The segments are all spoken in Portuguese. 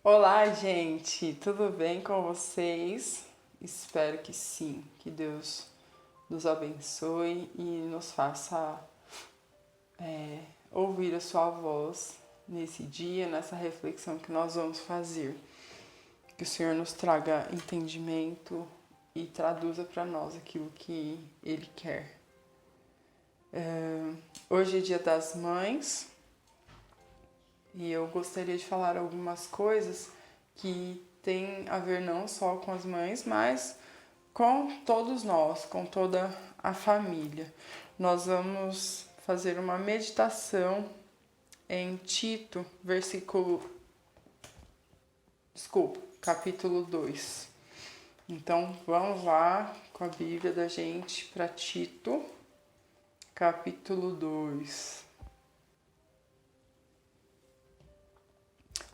Olá, gente, tudo bem com vocês? Espero que sim, que Deus nos abençoe e nos faça ouvir a sua voz nesse dia, nessa reflexão que nós vamos fazer. Que o Senhor nos traga entendimento e traduza para nós aquilo que Ele quer. Hoje é Dia das Mães e eu gostaria de falar algumas coisas que têm a ver não só com as mães, mas com todos nós, com toda a família. Nós vamos fazer uma meditação em Tito, capítulo 2. Então vamos lá com a Bíblia da gente para Tito, capítulo 2.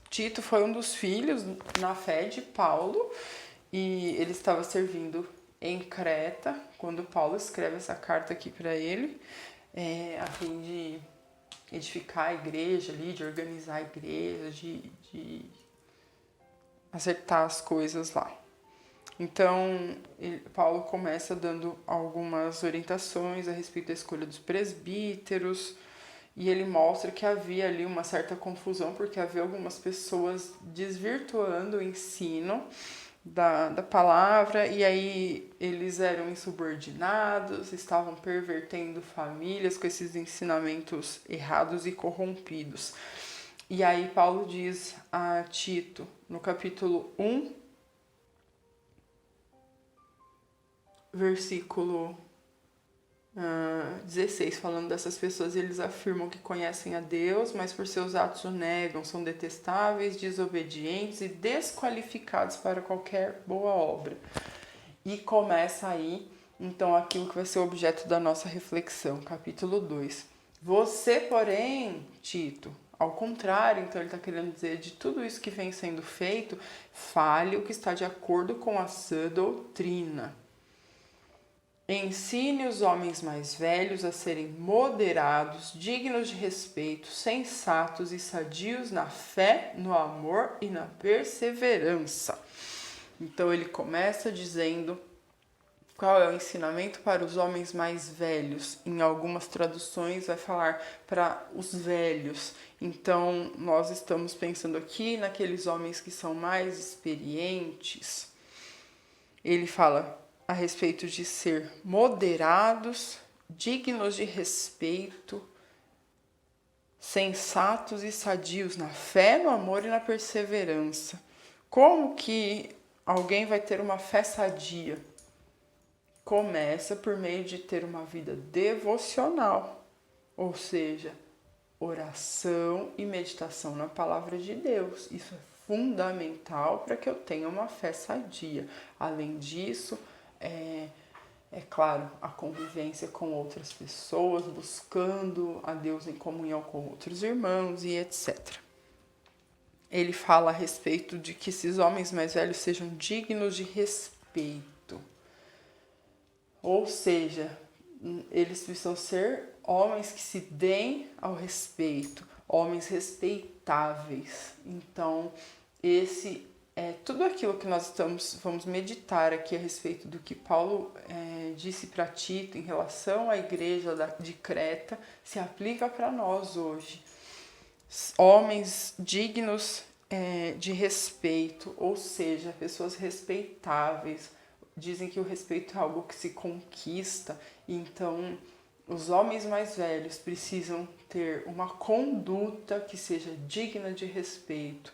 Tito foi um dos filhos na fé de Paulo e ele estava servindo em Creta quando Paulo escreve essa carta aqui para ele, a fim de edificar a igreja ali, de organizar a igreja, de acertar as coisas lá. Então, Paulo começa dando algumas orientações a respeito da escolha dos presbíteros, e ele mostra que havia ali uma certa confusão, porque havia algumas pessoas desvirtuando o ensino da palavra, e aí eles eram insubordinados, estavam pervertendo famílias com esses ensinamentos errados e corrompidos. E aí Paulo diz a Tito, no capítulo 1, versículo 16, falando dessas pessoas, eles afirmam que conhecem a Deus, mas por seus atos o negam, são detestáveis, desobedientes e desqualificados para qualquer boa obra. E começa aí, então, aquilo que vai ser o objeto da nossa reflexão, capítulo 2. Você, porém, Tito, ao contrário, então ele está querendo dizer, de tudo isso que vem sendo feito, fale o que está de acordo com a sã doutrina. Ensine os homens mais velhos a serem moderados, dignos de respeito, sensatos e sadios na fé, no amor e na perseverança. Então ele começa dizendo qual é o ensinamento para os homens mais velhos. Em algumas traduções vai falar para os velhos. Então nós estamos pensando aqui naqueles homens que são mais experientes. Ele fala a respeito de ser moderados, dignos de respeito, sensatos e sadios na fé, no amor e na perseverança. Como que alguém vai ter uma fé sadia? Começa por meio de ter uma vida devocional, ou seja, oração e meditação na palavra de Deus. Isso é fundamental para que eu tenha uma fé sadia. Além disso, é claro, a convivência com outras pessoas, buscando a Deus em comunhão com outros irmãos e etc. Ele fala a respeito de que esses homens mais velhos sejam dignos de respeito. Ou seja, eles precisam ser homens que se deem ao respeito, homens respeitáveis. Então, esse é tudo aquilo que nós vamos meditar aqui a respeito do que Paulo disse para Tito em relação à igreja de Creta, se aplica para nós hoje. Homens dignos de respeito, ou seja, pessoas respeitáveis. Dizem que o respeito é algo que se conquista, então os homens mais velhos precisam ter uma conduta que seja digna de respeito.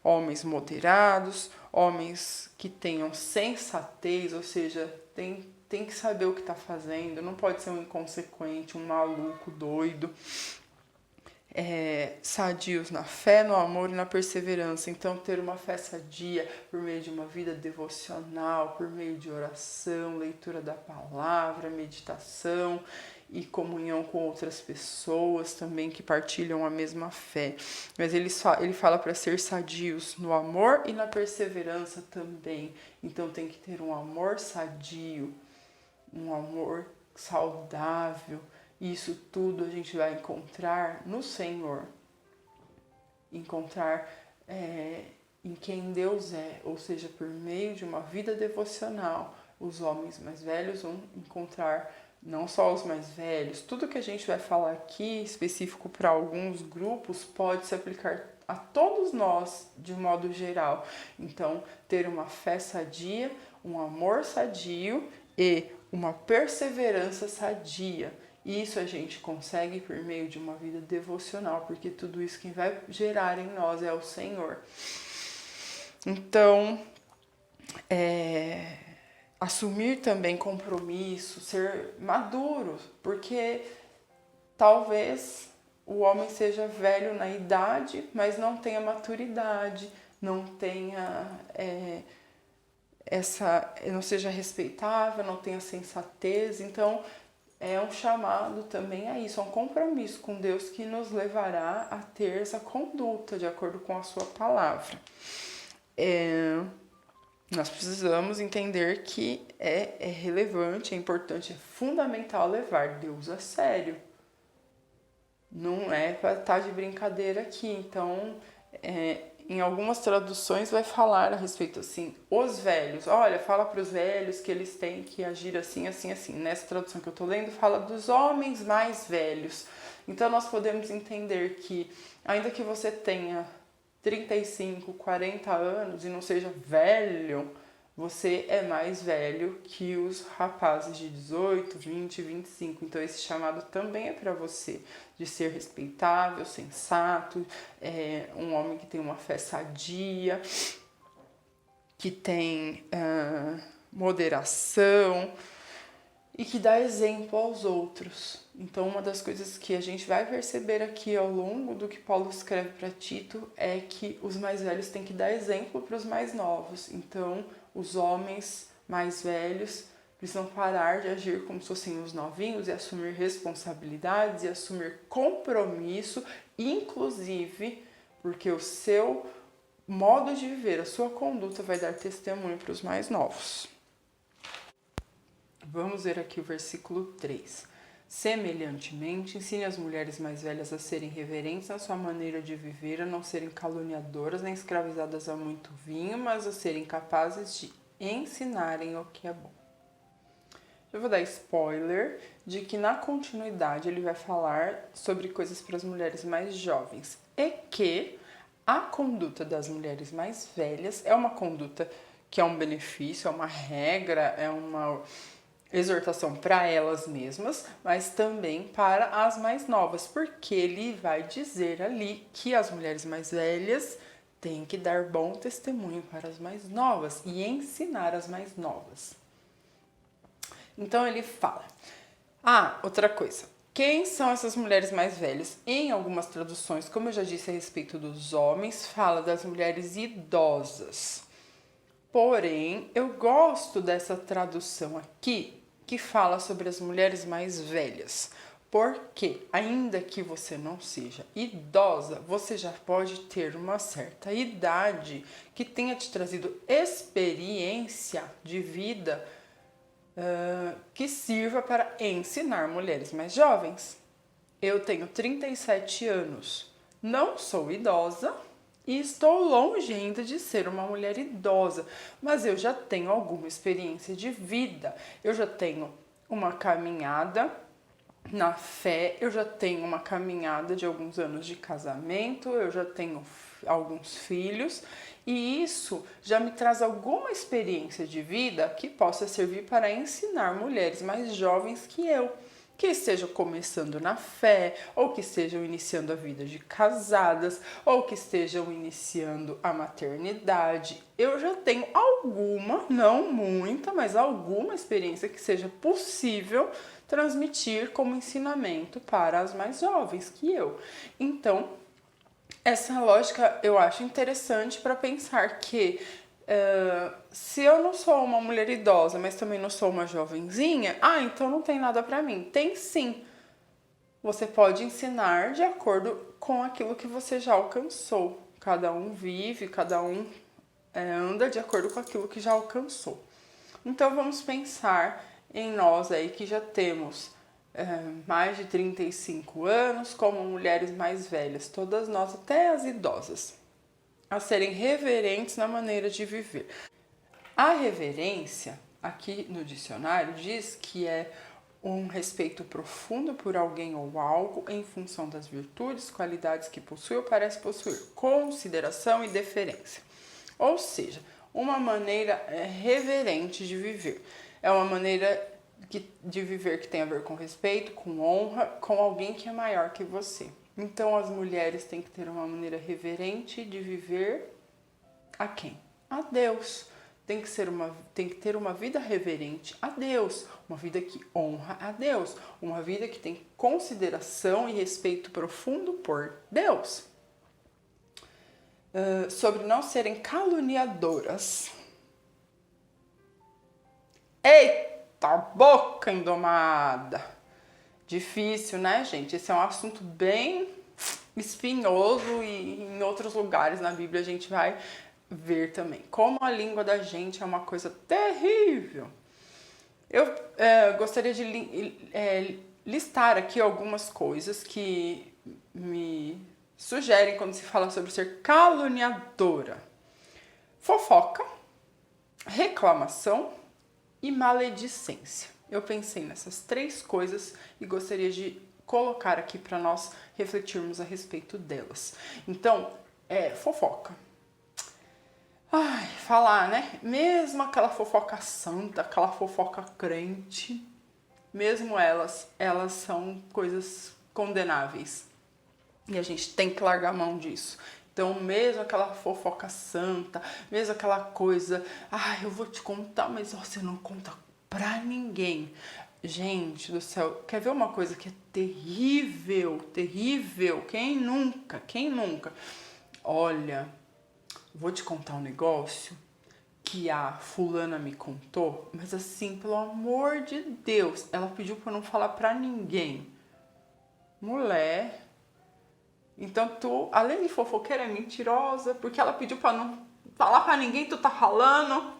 Homens moderados, homens que tenham sensatez, ou seja, tem que saber o que está fazendo, não pode ser um inconsequente, um maluco, doido. Sadios na fé, no amor e na perseverança. Então, ter uma fé sadia por meio de uma vida devocional, por meio de oração, leitura da palavra, meditação e comunhão com outras pessoas também que partilham a mesma fé. Mas ele fala para ser sadios no amor e na perseverança também. Então, tem que ter um amor sadio, um amor saudável. Isso tudo a gente vai encontrar no Senhor. Encontrar em quem Deus é, ou seja, por meio de uma vida devocional, os homens mais velhos vão encontrar, não só os mais velhos, tudo que a gente vai falar aqui, específico para alguns grupos, pode se aplicar a todos nós de modo geral. Então, ter uma fé sadia, um amor sadio e uma perseverança sadia. Isso a gente consegue por meio de uma vida devocional, porque tudo isso quem vai gerar em nós é o Senhor. Então, assumir também compromisso, ser maduro, porque talvez o homem seja velho na idade, mas não tenha maturidade, não tenha não seja respeitável, não tenha sensatez. Então é um chamado também a isso, a um compromisso com Deus que nos levará a ter essa conduta de acordo com a sua palavra. Nós precisamos entender que é relevante, é importante, é fundamental levar Deus a sério. Não é para estar de brincadeira aqui. Então, em algumas traduções vai falar a respeito assim, os velhos. Olha, fala para os velhos que eles têm que agir assim, assim, assim. Nessa tradução que eu estou lendo, fala dos homens mais velhos. Então, nós podemos entender que, ainda que você tenha 35, 40 anos e não seja velho, você é mais velho que os rapazes de 18, 20, 25. Então esse chamado também é para você, de ser respeitável, sensato, um homem que tem uma fé sadia, que tem moderação e que dá exemplo aos outros. Então, uma das coisas que a gente vai perceber aqui ao longo do que Paulo escreve para Tito é que os mais velhos têm que dar exemplo para os mais novos. Então, os homens mais velhos precisam parar de agir como se fossem os novinhos e assumir responsabilidades e assumir compromisso, inclusive porque o seu modo de viver, a sua conduta vai dar testemunho para os mais novos. Vamos ver aqui o versículo 3. Semelhantemente, ensine as mulheres mais velhas a serem reverentes na sua maneira de viver, a não serem caluniadoras nem escravizadas a muito vinho, mas a serem capazes de ensinarem o que é bom. Eu vou dar spoiler de que na continuidade ele vai falar sobre coisas para as mulheres mais jovens e que a conduta das mulheres mais velhas é uma conduta que é um benefício, é uma regra, é uma exortação para elas mesmas, mas também para as mais novas, porque ele vai dizer ali que as mulheres mais velhas têm que dar bom testemunho para as mais novas e ensinar as mais novas. Então ele fala. Outra coisa. Quem são essas mulheres mais velhas? Em algumas traduções, como eu já disse a respeito dos homens, fala das mulheres idosas. Porém, eu gosto dessa tradução aqui, que fala sobre as mulheres mais velhas. Porque, ainda que você não seja idosa, você já pode ter uma certa idade que tenha te trazido experiência de vida que sirva para ensinar mulheres mais jovens. Eu tenho 37 anos, não sou idosa, e estou longe ainda de ser uma mulher idosa, mas eu já tenho alguma experiência de vida, eu já tenho uma caminhada na fé, eu já tenho uma caminhada de alguns anos de casamento, eu já tenho alguns filhos, e isso já me traz alguma experiência de vida que possa servir para ensinar mulheres mais jovens que eu, que estejam começando na fé, ou que estejam iniciando a vida de casadas, ou que estejam iniciando a maternidade. Eu já tenho alguma, não muita, mas alguma experiência que seja possível transmitir como ensinamento para as mais jovens que eu. Então, essa lógica eu acho interessante para pensar que se eu não sou uma mulher idosa, mas também não sou uma jovenzinha, então não tem nada para mim. Tem sim. Você pode ensinar de acordo com aquilo que você já alcançou. Cada um vive, cada um anda de acordo com aquilo que já alcançou. Então vamos pensar em nós aí que já temos mais de 35 anos, como mulheres mais velhas, todas nós, até as idosas. a serem reverentes na maneira de viver. A reverência, aqui no dicionário, diz que é um respeito profundo por alguém ou algo em função das virtudes, qualidades que possui ou parece possuir, consideração e deferência. Ou seja, uma maneira reverente de viver. É uma maneira de viver que tem a ver com respeito, com honra, com alguém que é maior que você. Então as mulheres têm que ter uma maneira reverente de viver a quem? A Deus. Tem que ter uma vida reverente a Deus, uma vida que honra a Deus, uma vida que tem consideração e respeito profundo por Deus. Sobre não serem caluniadoras. Eita, boca indomada! Difícil, né, gente? Esse é um assunto bem espinhoso e em outros lugares na Bíblia a gente vai ver também. Como a língua da gente é uma coisa terrível. Eu gostaria de listar aqui algumas coisas que me sugerem quando se fala sobre ser caluniadora. Fofoca, reclamação e maledicência. Eu pensei nessas 3 coisas e gostaria de colocar aqui para nós refletirmos a respeito delas. Então, fofoca. Ai, falar, né? Mesmo aquela fofoca santa, aquela fofoca crente, mesmo elas são coisas condenáveis. E a gente tem que largar a mão disso. Então, mesmo aquela fofoca santa, mesmo aquela coisa, eu vou te contar, mas você não conta pra ninguém. Gente do céu, quer ver uma coisa que é terrível, terrível? Quem nunca? Olha, vou te contar um negócio que a fulana me contou, mas assim, pelo amor de Deus, ela pediu pra eu não falar pra ninguém. Mulher, então tu, além de fofoqueira, é mentirosa, porque ela pediu pra não falar pra ninguém, tu tá falando.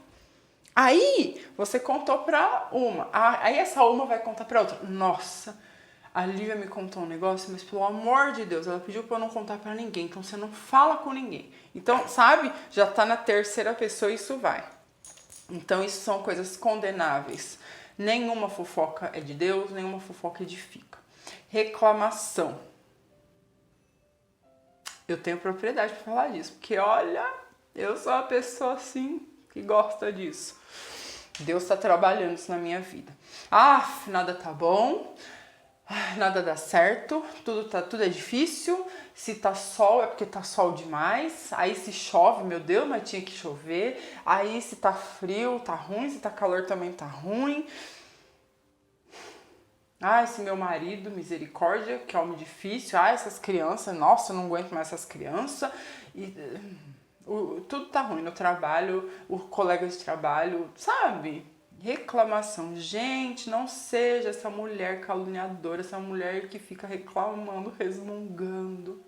Aí, você contou pra uma, aí essa uma vai contar pra outra. Nossa, a Lívia me contou um negócio, mas pelo amor de Deus, ela pediu pra eu não contar pra ninguém, então você não fala com ninguém. Então, sabe, já tá na terceira pessoa e isso vai. Então, isso são coisas condenáveis. Nenhuma fofoca é de Deus, nenhuma fofoca edifica. Reclamação. Eu tenho propriedade pra falar disso, porque olha, eu sou uma pessoa assim que gosta disso. Deus tá trabalhando isso na minha vida. Nada tá bom, nada dá certo, tudo é difícil. Se tá sol é porque tá sol demais. Aí se chove, meu Deus, mas tinha que chover. Aí se tá frio, tá ruim. Se tá calor também tá ruim. Esse meu marido, misericórdia, que é homem difícil. Essas crianças, nossa, eu não aguento mais essas crianças. Tudo tá ruim no trabalho, o colega de trabalho, sabe? Reclamação. Gente, não seja essa mulher caluniadora, essa mulher que fica reclamando, resmungando.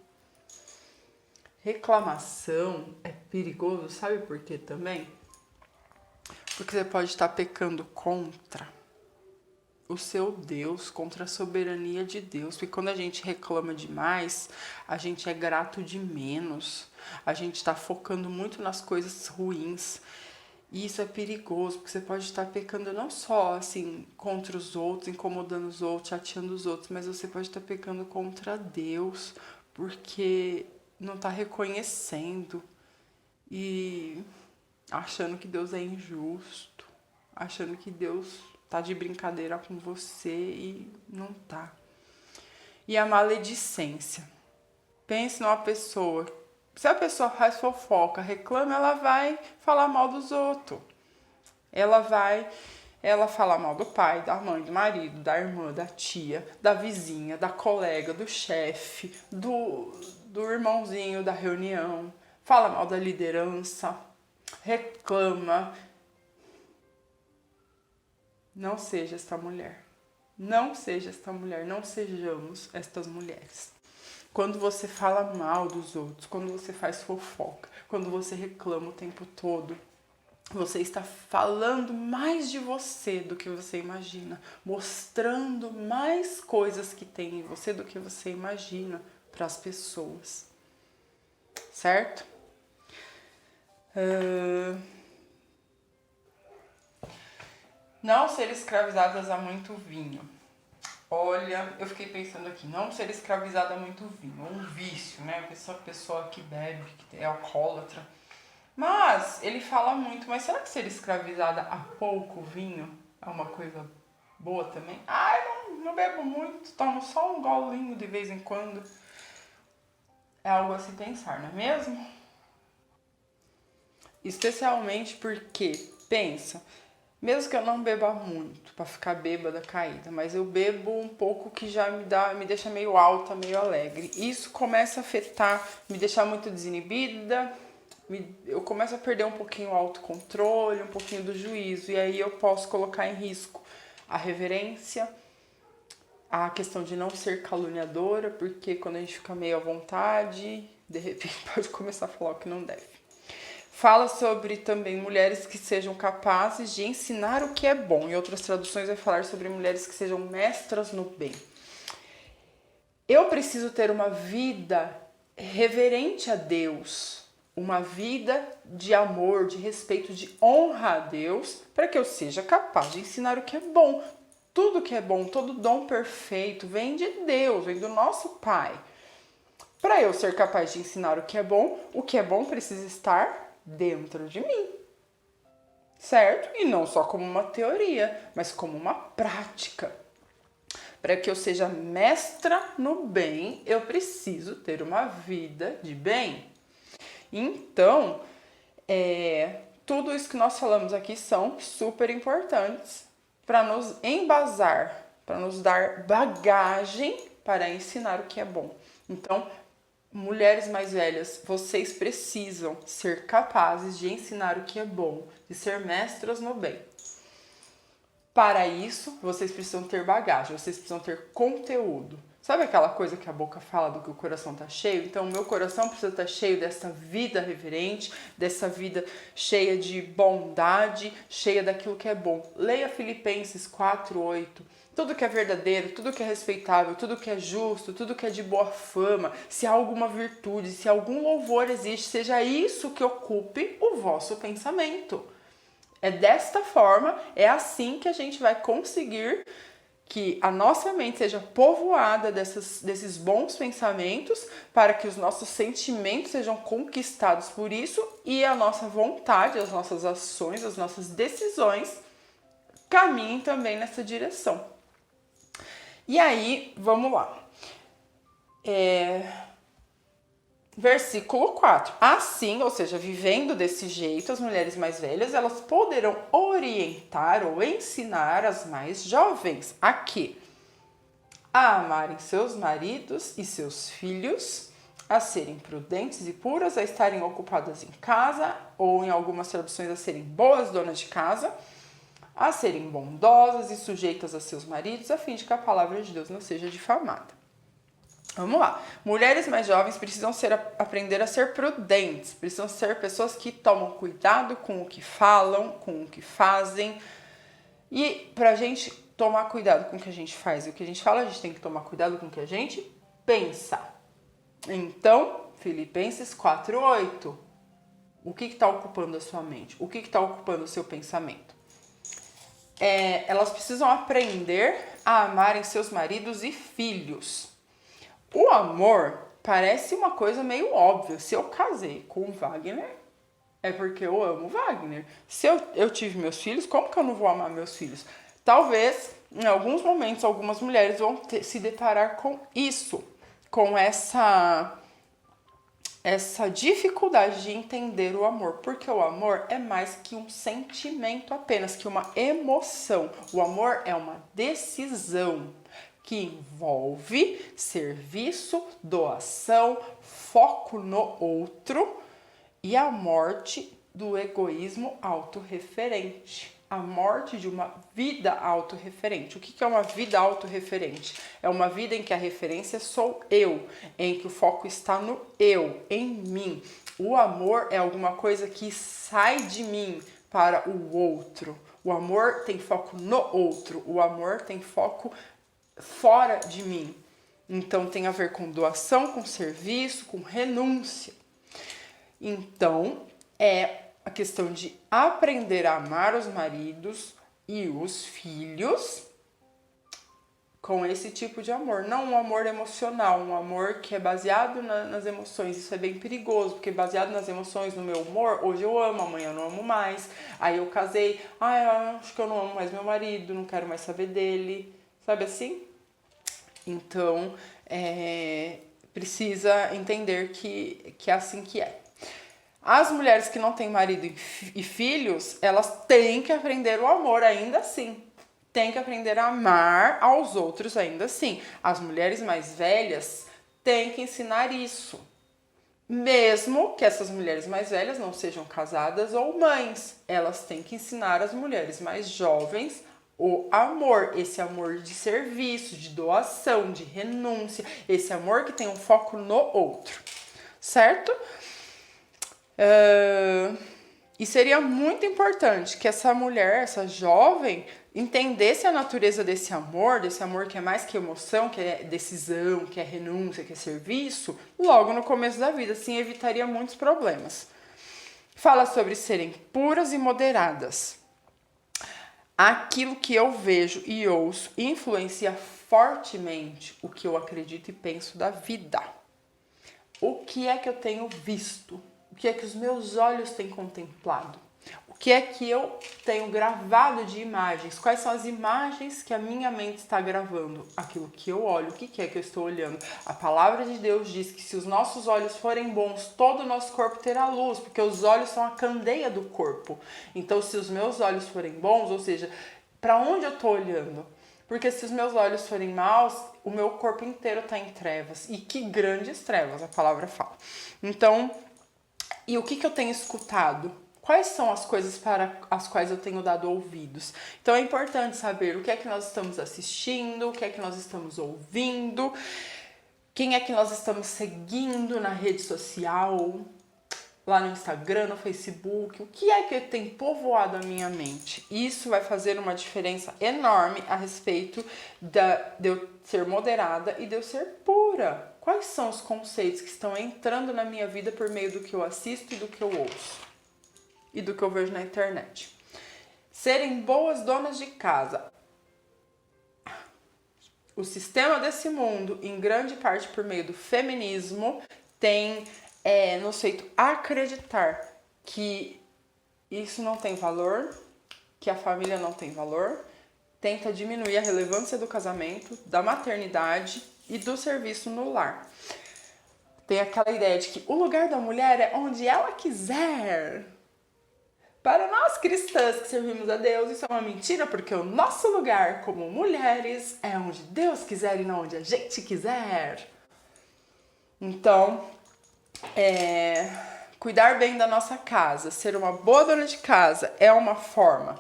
Reclamação é perigoso, sabe por quê também? Porque você pode estar pecando contra o seu Deus, contra a soberania de Deus. Porque quando a gente reclama demais, a gente é grato de menos. A gente está focando muito nas coisas ruins. E isso é perigoso, porque você pode estar pecando não só assim contra os outros, incomodando os outros, chateando os outros, mas você pode estar pecando contra Deus, porque não está reconhecendo e achando que Deus é injusto, achando que Deus tá de brincadeira com você e não tá. E a maledicência. Pense numa pessoa. Se a pessoa faz fofoca, reclama, ela vai falar mal dos outros. Ela fala mal do pai, da mãe, do marido, da irmã, da tia, da vizinha, da colega, do chefe, do irmãozinho da reunião. Fala mal da liderança, reclama. Não seja esta mulher. Não seja esta mulher. Não sejamos estas mulheres. Quando você fala mal dos outros, quando você faz fofoca, quando você reclama o tempo todo, você está falando mais de você do que você imagina, mostrando mais coisas que tem em você do que você imagina para as pessoas. Certo? Não ser escravizadas a muito vinho. Olha, eu fiquei pensando aqui, não ser escravizada a muito vinho, ou um vício, né? Essa pessoa que bebe, que é alcoólatra. Mas ele fala muito, mas será que ser escravizada a pouco vinho é uma coisa boa também? Ah, eu não bebo muito, tomo só um golinho de vez em quando. É algo a se pensar, não é mesmo? Especialmente porque, pensa, mesmo que eu não beba muito pra ficar bêbada caída, mas eu bebo um pouco que já me deixa meio alta, meio alegre. Isso começa a afetar, me deixar muito desinibida, eu começo a perder um pouquinho o autocontrole, um pouquinho do juízo, e aí eu posso colocar em risco a reverência, a questão de não ser caluniadora, porque quando a gente fica meio à vontade, de repente pode começar a falar o que não deve. Fala sobre também mulheres que sejam capazes de ensinar o que é bom. Em outras traduções vai falar sobre mulheres que sejam mestras no bem. Eu preciso ter uma vida reverente a Deus, uma vida de amor, de respeito, de honra a Deus, para que eu seja capaz de ensinar o que é bom. Tudo que é bom, todo dom perfeito vem de Deus, vem do nosso Pai. Para eu ser capaz de ensinar o que é bom precisa estar dentro de mim, certo? E não só como uma teoria, mas como uma prática. Para que eu seja mestra no bem, eu preciso ter uma vida de bem. Então, tudo isso que nós falamos aqui são super importantes para nos embasar, para nos dar bagagem para ensinar o que é bom. Então, mulheres mais velhas, vocês precisam ser capazes de ensinar o que é bom, de ser mestras no bem. Para isso, vocês precisam ter bagagem, vocês precisam ter conteúdo. Sabe aquela coisa que a boca fala do que o coração está cheio? Então, o meu coração precisa estar cheio dessa vida reverente, dessa vida cheia de bondade, cheia daquilo que é bom. Leia Filipenses 4:8. Tudo que é verdadeiro, tudo que é respeitável, tudo que é justo, tudo que é de boa fama, se há alguma virtude, se algum louvor existe, seja isso que ocupe o vosso pensamento. É desta forma, é assim que a gente vai conseguir que a nossa mente seja povoada desses bons pensamentos, para que os nossos sentimentos sejam conquistados por isso e a nossa vontade, as nossas ações, as nossas decisões caminhem também nessa direção. E aí, vamos lá. Versículo 4. Assim, ou seja, vivendo desse jeito, as mulheres mais velhas, elas poderão orientar ou ensinar as mais jovens a quê? A amarem seus maridos e seus filhos, a serem prudentes e puras, a estarem ocupadas em casa, ou em algumas traduções, a serem boas donas de casa, a serem bondosas e sujeitas a seus maridos, a fim de que a palavra de Deus não seja difamada. Vamos lá. Mulheres mais jovens precisam aprender a ser prudentes, precisam ser pessoas que tomam cuidado com o que falam, com o que fazem. E pra gente tomar cuidado com o que a gente faz e o que a gente fala, a gente tem que tomar cuidado com o que a gente pensa. Então, Filipenses 4:8. O que está ocupando a sua mente? O que está ocupando o seu pensamento? Elas precisam aprender a amarem seus maridos e filhos. O amor parece uma coisa meio óbvia. Se eu casei com o Wagner, é porque eu amo Wagner. Se eu tive meus filhos, como que eu não vou amar meus filhos? Talvez, em alguns momentos, algumas mulheres vão se deparar com isso, com essa dificuldade de entender o amor, porque o amor é mais que um sentimento apenas, que uma emoção. O amor é uma decisão que envolve serviço, doação, foco no outro e a morte do egoísmo autorreferente. A morte de uma vida autorreferente. O que é uma vida autorreferente? É uma vida em que a referência sou eu, em que o foco está no eu, em mim. O amor é alguma coisa que sai de mim para o outro. O amor tem foco no outro. O amor tem foco fora de mim. Então tem a ver com doação, com serviço, com renúncia. Então a questão de aprender a amar os maridos e os filhos com esse tipo de amor. Não um amor emocional, um amor que é baseado nas emoções. Isso é bem perigoso, porque baseado nas emoções, no meu humor, hoje eu amo, amanhã eu não amo mais. Aí eu casei, eu acho que eu não amo mais meu marido, não quero mais saber dele. Sabe assim? Então, precisa entender que é assim que é. As mulheres que não têm marido e filhos, elas têm que aprender o amor ainda assim. Tem que aprender a amar aos outros ainda assim. As mulheres mais velhas têm que ensinar isso. Mesmo que essas mulheres mais velhas não sejam casadas ou mães, elas têm que ensinar as mulheres mais jovens o amor, esse amor de serviço, de doação, de renúncia, esse amor que tem um foco no outro, certo? E seria muito importante que essa mulher, essa jovem, entendesse a natureza desse amor que é mais que emoção, que é decisão, que é renúncia, que é serviço, logo no começo da vida, assim evitaria muitos problemas. Fala sobre serem puras e moderadas. Aquilo que eu vejo e ouço influencia fortemente o que eu acredito e penso da vida. O que é que eu tenho visto? O que é que os meus olhos têm contemplado? O que é que eu tenho gravado de imagens? Quais são as imagens que a minha mente está gravando? Aquilo que eu olho, o que é que eu estou olhando? A palavra de Deus diz que se os nossos olhos forem bons, todo o nosso corpo terá luz, porque os olhos são a candeia do corpo. Então, se os meus olhos forem bons, ou seja, para onde eu estou olhando? Porque se os meus olhos forem maus, o meu corpo inteiro está em trevas. E que grandes trevas, a palavra fala. Então, e o que eu tenho escutado? Quais são as coisas para as quais eu tenho dado ouvidos? Então é importante saber o que é que nós estamos assistindo, o que é que nós estamos ouvindo, quem é que nós estamos seguindo na rede social, lá no Instagram, no Facebook, o que é que tem povoado a minha mente? Isso vai fazer uma diferença enorme a respeito de eu ser moderada e de eu ser pura. Quais são os conceitos que estão entrando na minha vida por meio do que eu assisto e do que eu ouço? E do que eu vejo na internet. Serem boas donas de casa. O sistema desse mundo, em grande parte por meio do feminismo, tem nos feito acreditar que isso não tem valor, que a família não tem valor, tenta diminuir a relevância do casamento, da maternidade e do serviço no lar. Tem aquela ideia de que o lugar da mulher é onde ela quiser. Para nós cristãs que servimos a Deus, isso é uma mentira, porque o nosso lugar como mulheres é onde Deus quiser e não onde a gente quiser. Então, cuidar bem da nossa casa, ser uma boa dona de casa é uma forma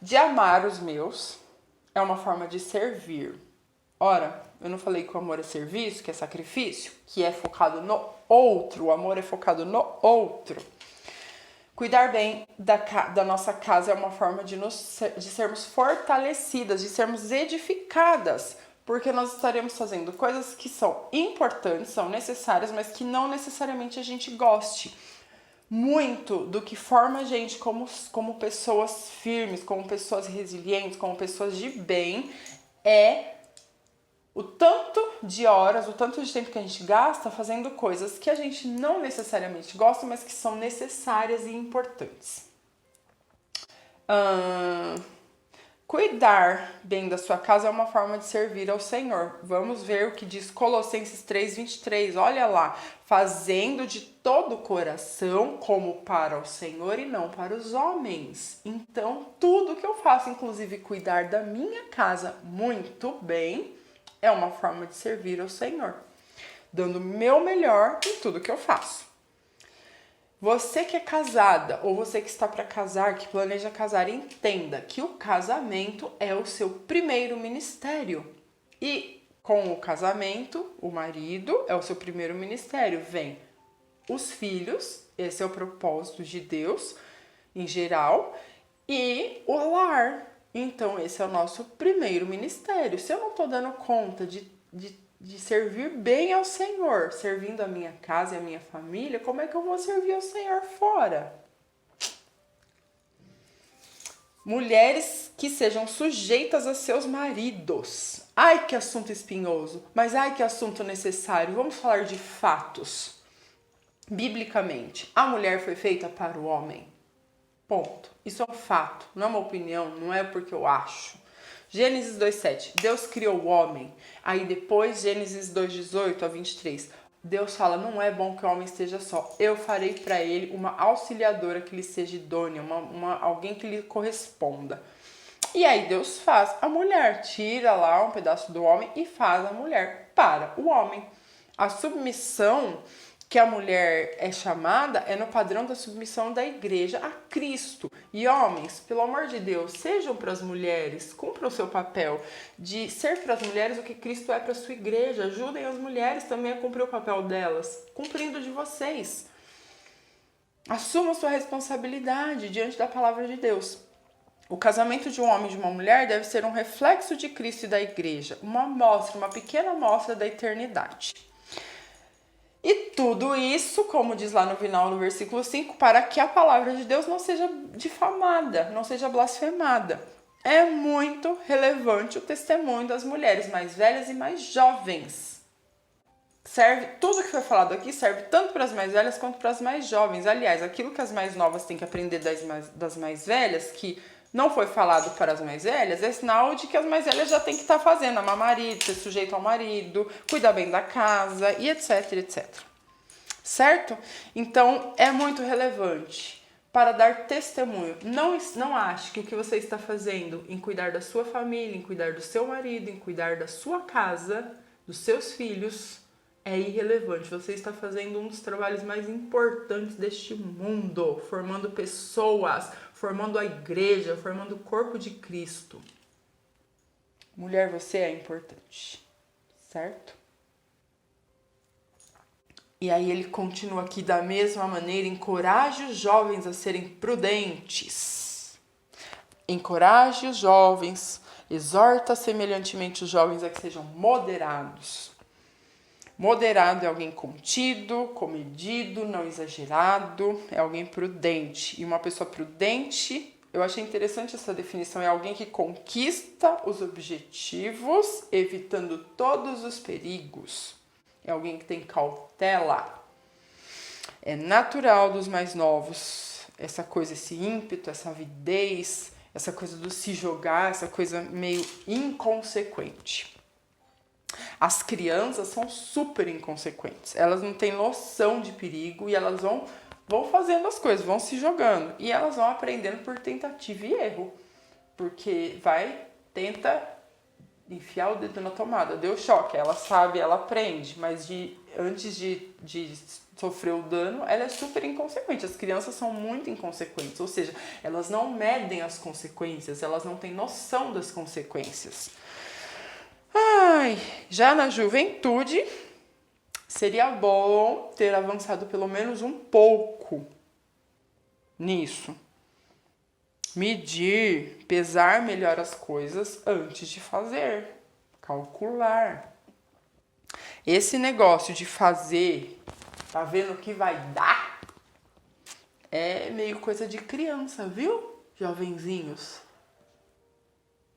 de amar os meus, é uma forma de servir. Ora, eu não falei que o amor é serviço, que é sacrifício, que é focado no outro, o amor é focado no outro. Cuidar bem da nossa casa é uma forma de sermos fortalecidas, de sermos edificadas, porque nós estaremos fazendo coisas que são importantes, são necessárias, mas que não necessariamente a gente goste. Muito do que forma a gente como pessoas firmes, como pessoas resilientes, como pessoas de bem, é o tanto de horas, o tanto de tempo que a gente gasta fazendo coisas que a gente não necessariamente gosta, mas que são necessárias e importantes. Cuidar bem da sua casa é uma forma de servir ao Senhor. Vamos ver o que diz Colossenses 3:23. Olha lá, fazendo de todo o coração como para o Senhor e não para os homens. Então, tudo que eu faço, inclusive cuidar da minha casa muito bem, é uma forma de servir ao Senhor, dando o meu melhor em tudo que eu faço. Você que é casada ou você que está para casar, que planeja casar, entenda que o casamento é o seu primeiro ministério. E com o casamento, o marido é o seu primeiro ministério. Vem os filhos, esse é o propósito de Deus em geral, e o lar. Então, esse é o nosso primeiro ministério. Se eu não estou dando conta de servir bem ao Senhor, servindo a minha casa e a minha família, como é que eu vou servir ao Senhor fora? Mulheres que sejam sujeitas a seus maridos. Ai, que assunto espinhoso, mas ai, que assunto necessário. Vamos falar de fatos. Biblicamente, a mulher foi feita para o homem. Ponto. Isso é um fato, não é uma opinião, não é porque eu acho. Gênesis 2:7, Deus criou o homem. Aí depois, Gênesis 2:18 a 23, Deus fala, não é bom que o homem esteja só. Eu farei para ele uma auxiliadora que lhe seja idônea, alguém que lhe corresponda. E aí Deus faz a mulher, tira lá um pedaço do homem e faz a mulher para o homem. A submissão que a mulher é chamada é no padrão da submissão da igreja a Cristo. E homens, pelo amor de Deus, sejam para as mulheres, cumpram o seu papel de ser para as mulheres o que Cristo é para a sua igreja. Ajudem as mulheres também a cumprir o papel delas, cumprindo de vocês. Assuma sua responsabilidade diante da palavra de Deus. O casamento de um homem e de uma mulher deve ser um reflexo de Cristo e da igreja, uma amostra, uma pequena amostra da eternidade. E tudo isso, como diz lá no final do versículo 5, para que a palavra de Deus não seja difamada, não seja blasfemada. É muito relevante o testemunho das mulheres mais velhas e mais jovens. Tudo que foi falado aqui serve tanto para as mais velhas quanto para as mais jovens. Aliás, aquilo que as mais novas têm que aprender das mais velhas, que não foi falado para as mais velhas, é sinal de que as mais velhas já têm que estar fazendo, amar marido, ser sujeito ao marido, cuidar bem da casa e etc, etc. Certo? Então, é muito relevante para dar testemunho. Não ache que o que você está fazendo em cuidar da sua família, em cuidar do seu marido, em cuidar da sua casa, dos seus filhos, é irrelevante. Você está fazendo um dos trabalhos mais importantes deste mundo, formando pessoas, formando a igreja, formando o corpo de Cristo. Mulher, você é importante, certo? E aí ele continua aqui da mesma maneira, encoraje os jovens a serem prudentes. Encoraje os jovens, exorta semelhantemente os jovens a que sejam moderados. Moderado é alguém contido, comedido, não exagerado, é alguém prudente. E uma pessoa prudente, eu achei interessante essa definição, é alguém que conquista os objetivos, evitando todos os perigos. É alguém que tem cautela. É natural dos mais novos essa coisa, esse ímpeto, essa avidez, essa coisa do se jogar, essa coisa meio inconsequente. As crianças são super inconsequentes. Elas não têm noção de perigo e elas vão fazendo as coisas, vão se jogando. E elas vão aprendendo por tentativa e erro. Porque tenta enfiar o dedo na tomada. Deu choque, ela sabe, ela aprende. Mas antes de sofrer o dano, ela é super inconsequente. As crianças são muito inconsequentes. Ou seja, elas não medem as consequências, elas não têm noção das consequências. Já na juventude, seria bom ter avançado pelo menos um pouco nisso. Medir, pesar melhor as coisas antes de fazer. Calcular. Esse negócio de fazer, tá vendo o que vai dar, é meio coisa de criança, viu, jovenzinhos?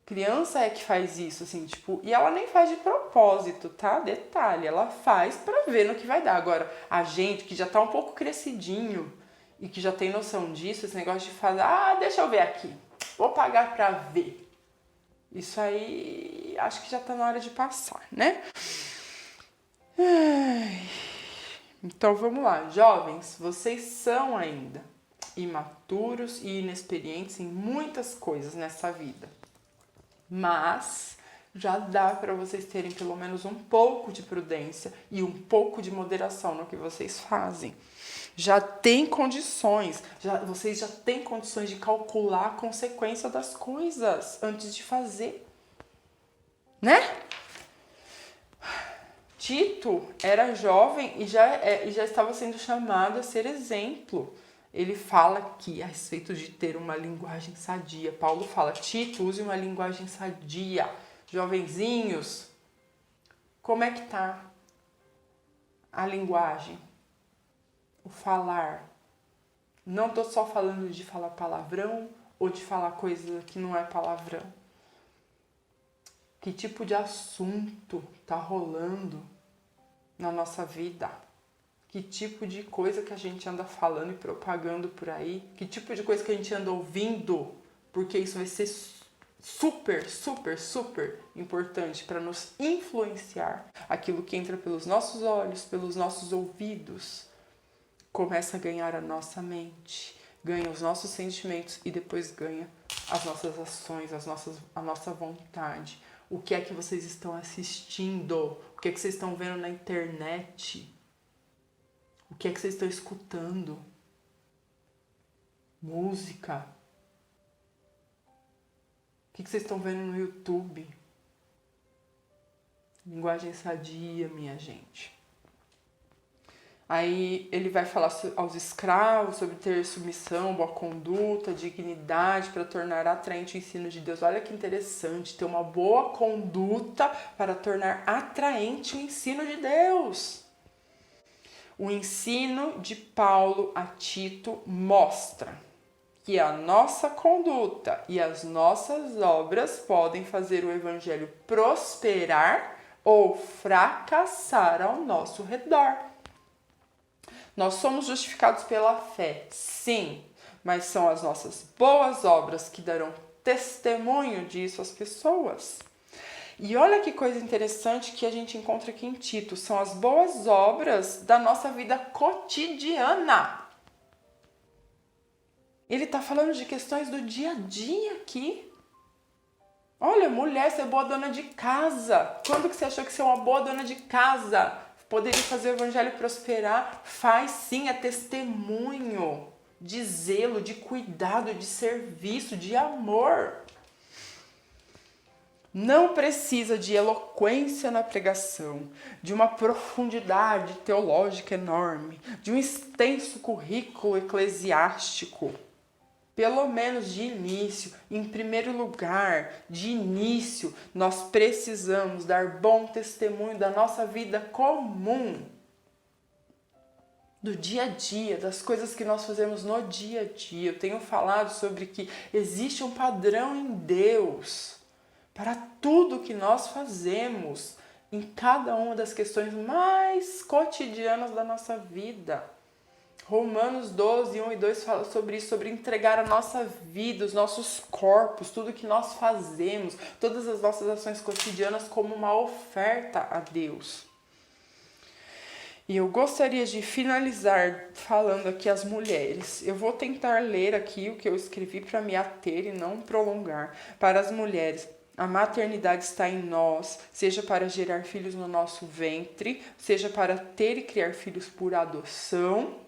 Criança é que faz isso, assim, tipo... E ela nem faz de propósito, tá? Detalhe, ela faz pra ver no que vai dar. Agora, a gente que já tá um pouco crescidinho e que já tem noção disso, esse negócio de fazer... deixa eu ver aqui. Vou pagar pra ver. Isso aí, acho que já tá na hora de passar, né? Então, vamos lá. Jovens, vocês são ainda imaturos e inexperientes em muitas coisas nessa vida. Mas já dá para vocês terem pelo menos um pouco de prudência e um pouco de moderação no que vocês fazem. Já tem condições, vocês já têm condições de calcular a consequência das coisas antes de fazer, né? Tito era jovem e já estava sendo chamado a ser exemplo. Ele fala aqui a respeito de ter uma linguagem sadia. Paulo fala, Tito, use uma linguagem sadia. Jovenzinhos, como é que tá a linguagem? O falar. Não tô só falando de falar palavrão ou de falar coisa que não é palavrão? Que tipo de assunto tá rolando na nossa vida? Que tipo de coisa que a gente anda falando e propagando por aí? Que tipo de coisa que a gente anda ouvindo? Porque isso vai ser super, super, super importante para nos influenciar. Aquilo que entra pelos nossos olhos, pelos nossos ouvidos, começa a ganhar a nossa mente, ganha os nossos sentimentos e depois ganha as nossas ações, a nossa vontade. O que é que vocês estão assistindo? O que é que vocês estão vendo na internet? O que é que vocês estão escutando? Música? O que vocês estão vendo no YouTube? Linguagem sadia, minha gente. Aí ele vai falar aos escravos sobre ter submissão, boa conduta, dignidade para tornar atraente o ensino de Deus. Olha que interessante, ter uma boa conduta para tornar atraente o ensino de Deus. O ensino de Paulo a Tito mostra que a nossa conduta e as nossas obras podem fazer o evangelho prosperar ou fracassar ao nosso redor. Nós somos justificados pela fé, sim, mas são as nossas boas obras que darão testemunho disso às pessoas. E olha que coisa interessante que a gente encontra aqui em Tito, são as boas obras da nossa vida cotidiana. Ele está falando de questões do dia a dia aqui. Olha, mulher, você é boa dona de casa. Quando que você achou que você é uma boa dona de casa poderia fazer o evangelho prosperar? Faz sim, é testemunho de zelo, de cuidado, de serviço, de amor. Não precisa de eloquência na pregação, de uma profundidade teológica enorme, de um extenso currículo eclesiástico. Pelo menos de início, em primeiro lugar, de início, nós precisamos dar bom testemunho da nossa vida comum, do dia a dia, das coisas que nós fazemos no dia a dia. Eu tenho falado sobre que existe um padrão em Deus para tudo que nós fazemos, em cada uma das questões mais cotidianas da nossa vida. Romanos 12, 1 e 2 fala sobre isso, sobre entregar a nossa vida, os nossos corpos, tudo que nós fazemos, todas as nossas ações cotidianas como uma oferta a Deus. E eu gostaria de finalizar falando aqui às mulheres. Eu vou tentar ler aqui o que eu escrevi para me ater e não prolongar. Para as mulheres, a maternidade está em nós, seja para gerar filhos no nosso ventre, seja para ter e criar filhos por adoção,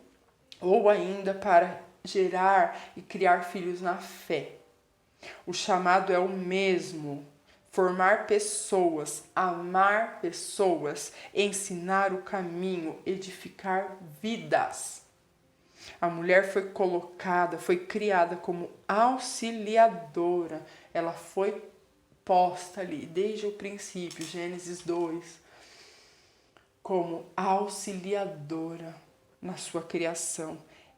ou ainda para gerar e criar filhos na fé. O chamado é o mesmo: formar pessoas, amar pessoas, ensinar o caminho, edificar vidas. A mulher foi colocada, foi criada como auxiliadora. Ela foi posta ali desde o princípio, Gênesis 2, como auxiliadora na sua criação.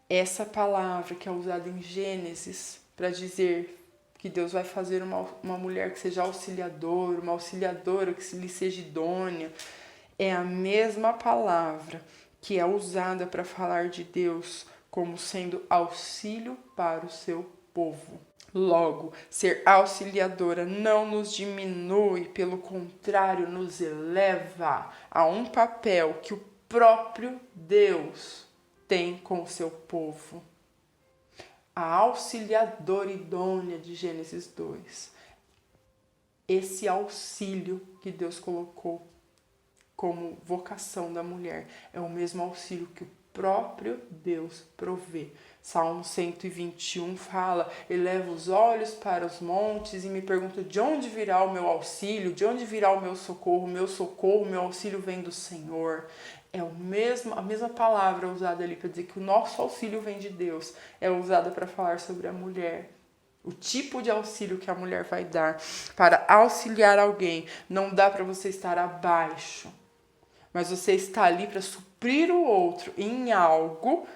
Essa palavra que é usada em Gênesis para dizer que Deus vai fazer uma mulher que seja auxiliadora, uma auxiliadora que lhe seja idônea, é a mesma palavra que é usada para falar de Deus como sendo auxílio para o seu povo. Logo, ser auxiliadora não nos diminui, pelo contrário, nos eleva a um papel que o próprio Deus tem com o seu povo. A auxiliadora idônea de Gênesis 2. Esse auxílio que Deus colocou como vocação da mulher é o mesmo auxílio que o próprio Deus provê. Salmo 121 fala: eleva os olhos para os montes e me pergunto de onde virá o meu auxílio, de onde virá o meu socorro, meu auxílio vem do Senhor. É a mesma palavra usada ali para dizer que o nosso auxílio vem de Deus, é usada para falar sobre a mulher. O tipo de auxílio que a mulher vai dar para auxiliar alguém. Não dá para você estar abaixo, mas você está ali para suprir o outro em algo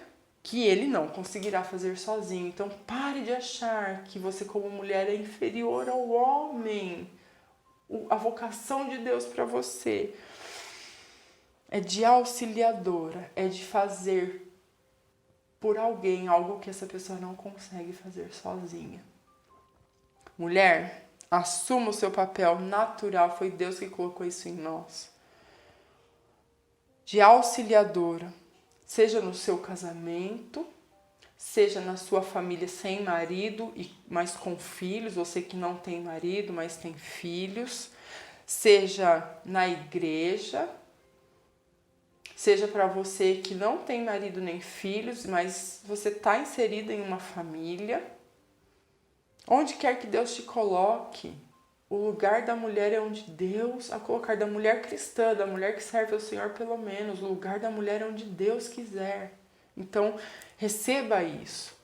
que ele não conseguirá fazer sozinho. Então pare de achar que você como mulher é inferior ao homem. A vocação de Deus para você é de auxiliadora, é de fazer por alguém algo que essa pessoa não consegue fazer sozinha. Mulher, assuma o seu papel natural, foi Deus que colocou isso em nós. De auxiliadora, seja no seu casamento, seja na sua família sem marido, mas com filhos, você que não tem marido, mas tem filhos, seja na igreja, seja para você que não tem marido nem filhos, mas você está inserida em uma família. Onde quer que Deus te coloque, o lugar da mulher é onde Deus a colocar, da mulher cristã, da mulher que serve ao Senhor pelo menos, o lugar da mulher é onde Deus quiser. Então, receba isso.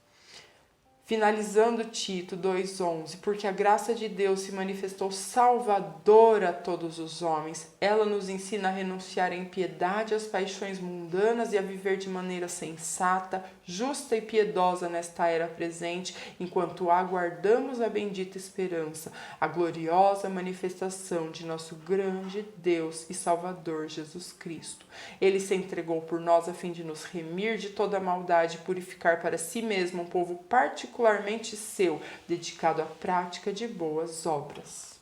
Finalizando Tito 2,11, porque a graça de Deus se manifestou salvadora a todos os homens. Ela nos ensina a renunciar à impiedade, às paixões mundanas e a viver de maneira sensata, justa e piedosa nesta era presente, enquanto aguardamos a bendita esperança, a gloriosa manifestação de nosso grande Deus e Salvador Jesus Cristo. Ele se entregou por nós a fim de nos remir de toda maldade e purificar para si mesmo um povo particularmente seu, dedicado à prática de boas obras.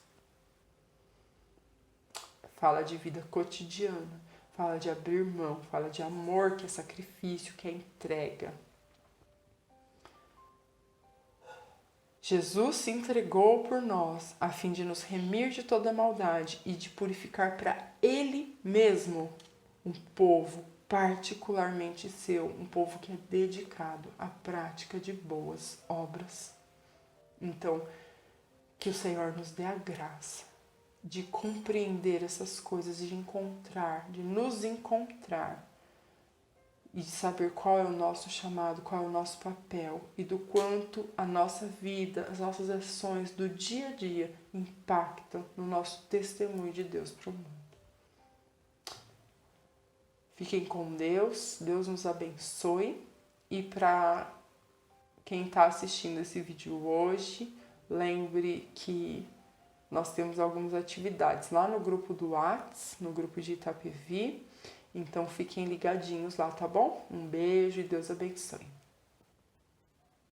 Fala de vida cotidiana, fala de abrir mão, fala de amor, que é sacrifício, que é entrega. Jesus se entregou por nós a fim de nos remir de toda maldade e de purificar para Ele mesmo um povo particularmente seu, um povo que é dedicado à prática de boas obras. Então, que o Senhor nos dê a graça de compreender essas coisas, de encontrar, de nos encontrar e de saber qual é o nosso chamado, qual é o nosso papel e do quanto a nossa vida, as nossas ações do dia a dia impactam no nosso testemunho de Deus para o mundo. Fiquem com Deus, Deus nos abençoe. E para quem está assistindo esse vídeo hoje, lembre que nós temos algumas atividades lá no grupo do WhatsApp, no grupo de Itapevi. Então fiquem ligadinhos lá, tá bom? Um beijo e Deus abençoe.